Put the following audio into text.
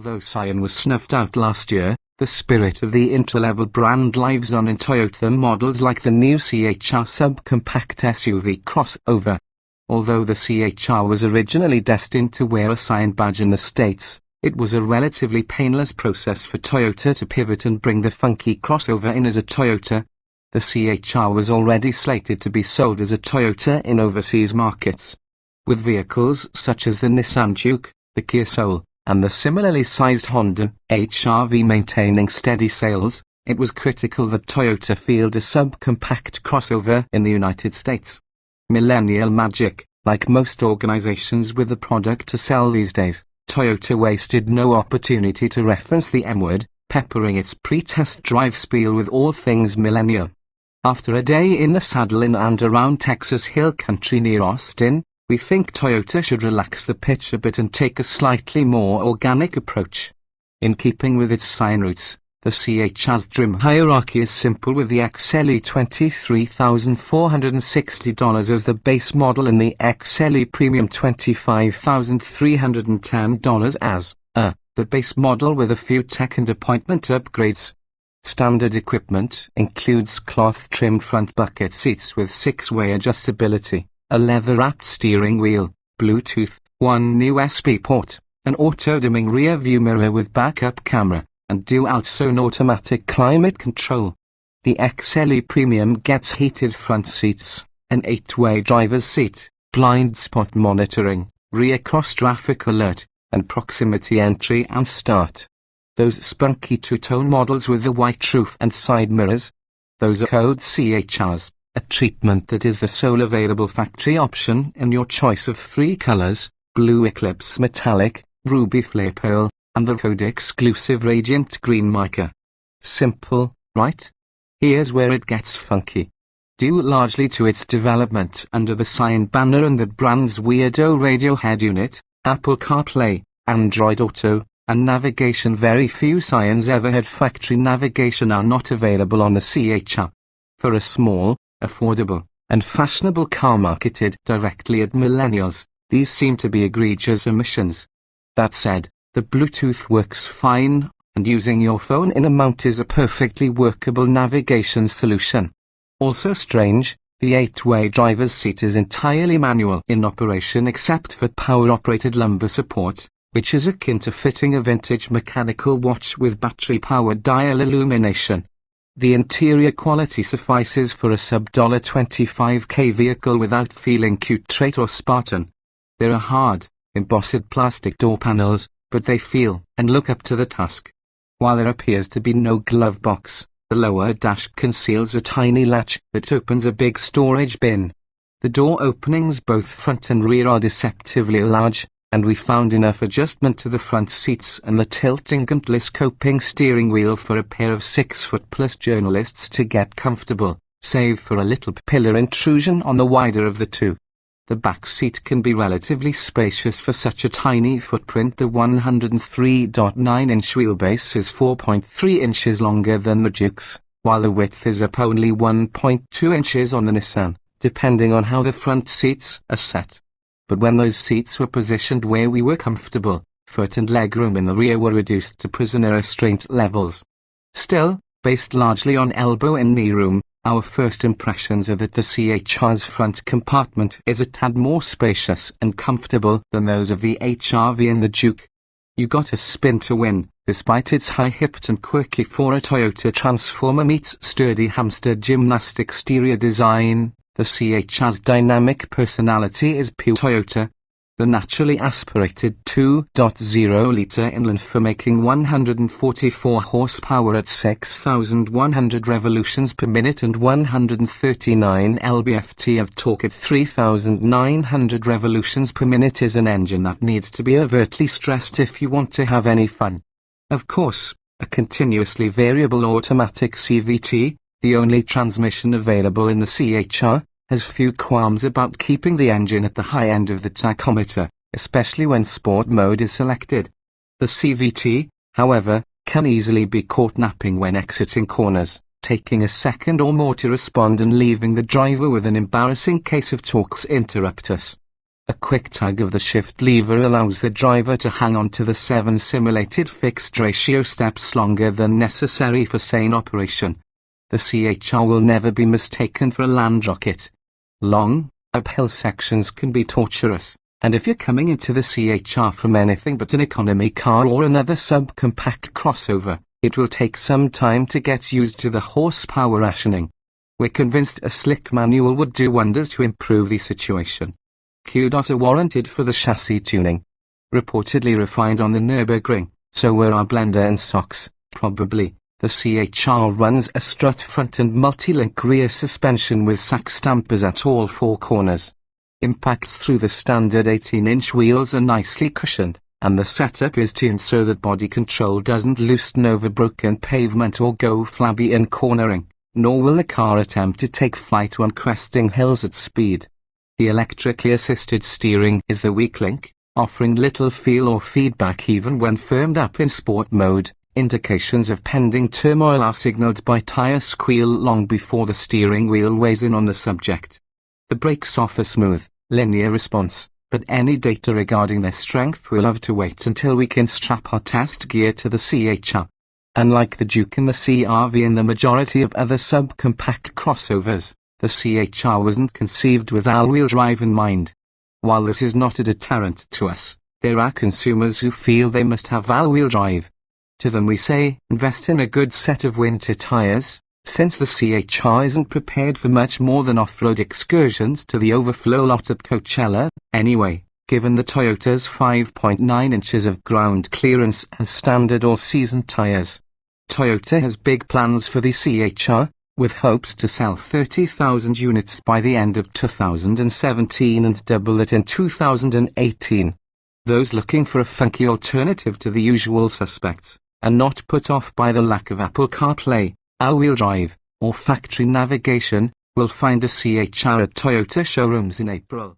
Although Scion was snuffed out last year, the spirit of the entry-level brand lives on in Toyota models like the new CHR subcompact SUV crossover. Although the CHR was originally destined to wear a Scion badge in the States, it was a relatively painless process for Toyota to pivot and bring the funky crossover in as a Toyota. The CHR was already slated to be sold as a Toyota in overseas markets. With vehicles such as the Nissan Juke, the Kia Soul, and the similarly sized Honda HR-V maintaining steady sales, it was critical that Toyota field a subcompact crossover in the United States. Millennial magic. Like most organizations with a product to sell these days, Toyota wasted no opportunity to reference the M-word, peppering its pre-test drive spiel with all things millennial. After a day in the saddle in and around Texas Hill Country near Austin, we think Toyota should relax the pitch a bit and take a slightly more organic approach. In keeping with its Scion roots, the CHR's trim hierarchy is simple, with the XLE $23,460 as the base model and the XLE Premium $25,310 as the base model, with a few tech and appointment upgrades. Standard equipment includes cloth-trimmed front bucket seats with 6-way adjustability, a leather-wrapped steering wheel, Bluetooth, one USB port, an auto-dimming rear-view mirror with backup camera, and dual-zone automatic climate control. The XLE Premium gets heated front seats, an 8-way driver's seat, blind spot monitoring, rear cross-traffic alert, and proximity entry and start. Those spunky two-tone models with the white roof and side mirrors, those are code CHRs. A treatment that is the sole available factory option in your choice of 3 colors: Blue Eclipse Metallic, Ruby Flare Pearl, and the code-exclusive Radiant Green Mica. Simple, right? Here's where it gets funky. Due largely to its development under the Scion banner and the brand's weirdo radio head unit, Apple CarPlay, Android Auto, and navigation, very few Scions ever had factory navigation are not available on the CHR. For a small, affordable, and fashionable car marketed directly at millennials, these seem to be egregious omissions. That said, the Bluetooth works fine, and using your phone in a mount is a perfectly workable navigation solution. Also strange, the 8-way driver's seat is entirely manual in operation except for power-operated lumbar support, which is akin to fitting a vintage mechanical watch with battery-powered dial illumination. The interior quality suffices for a sub-$25K vehicle without feeling cute, trait, or Spartan. There are hard, embossed plastic door panels, but they feel and look up to the task. While there appears to be no glove box, the lower dash conceals a tiny latch that opens a big storage bin. The door openings both front and rear are deceptively large, and we found enough adjustment to the front seats and the tilting and telescoping steering wheel for a pair of 6-foot-plus journalists to get comfortable, save for a little pillar intrusion on the wider of the two. The back seat can be relatively spacious for such a tiny footprint. The 103.9-inch wheelbase is 4.3 inches longer than the Juke's, while the width is up only 1.2 inches on the Nissan, depending on how the front seats are set. But when those seats were positioned where we were comfortable, foot and leg room in the rear were reduced to prisoner restraint levels. Still, based largely on elbow and knee room, our first impressions are that the CHR's front compartment is a tad more spacious and comfortable than those of the HR-V and the Juke. You got a spin to win, despite its high-hipped and quirky for a Toyota Transformer meets sturdy hamster gymnast exterior design. The CHR's dynamic personality is pure Toyota. The naturally aspirated 2.0-litre inline for making 144 horsepower at 6,100 revolutions per minute and 139 lb-ft of torque at 3,900 revolutions per minute is an engine that needs to be overtly stressed if you want to have any fun. Of course, a continuously variable automatic CVT, the only transmission available in the CHR, has few qualms about keeping the engine at the high end of the tachometer, especially when sport mode is selected. The CVT, however, can easily be caught napping when exiting corners, taking a second or more to respond and leaving the driver with an embarrassing case of torque interruptus. A quick tug of the shift lever allows the driver to hang on to the 7 simulated fixed ratio steps longer than necessary for sane operation. The CHR will never be mistaken for a land rocket. Long, uphill sections can be torturous, and if you're coming into the CHR from anything but an economy car or another subcompact crossover, it will take some time to get used to the horsepower rationing. We're convinced a slick manual would do wonders to improve the situation. Kudos are warranted for the chassis tuning. Reportedly refined on the Nürburgring, so were our blender and SOX, probably. The CHR runs a strut front and multi-link rear suspension with sack stampers at all 4 corners. Impacts through the standard 18-inch wheels are nicely cushioned, and the setup is tuned so that body control doesn't loosen over broken pavement or go flabby in cornering, nor will the car attempt to take flight when cresting hills at speed. The electrically assisted steering is the weak link, offering little feel or feedback even when firmed up in sport mode. Indications of pending turmoil are signaled by tire squeal long before the steering wheel weighs in on the subject. The brakes offer smooth, linear response, but any data regarding their strength will have to wait until we can strap our test gear to the CHR. Unlike the Duke and the CR-V and the majority of other subcompact crossovers, the CHR wasn't conceived with all-wheel drive in mind. While this is not a deterrent to us, there are consumers who feel they must have all-wheel drive. To them we say, invest in a good set of winter tires, since the CHR isn't prepared for much more than off-road excursions to the overflow lot at Coachella, anyway, given the Toyota's 5.9 inches of ground clearance and standard all-season tires. Toyota has big plans for the CHR, with hopes to sell 30,000 units by the end of 2017 and double it in 2018. Those looking for a funky alternative to the usual suspects, and not put off by the lack of Apple CarPlay, all-wheel drive, or factory navigation, will find the CHR at Toyota showrooms in April.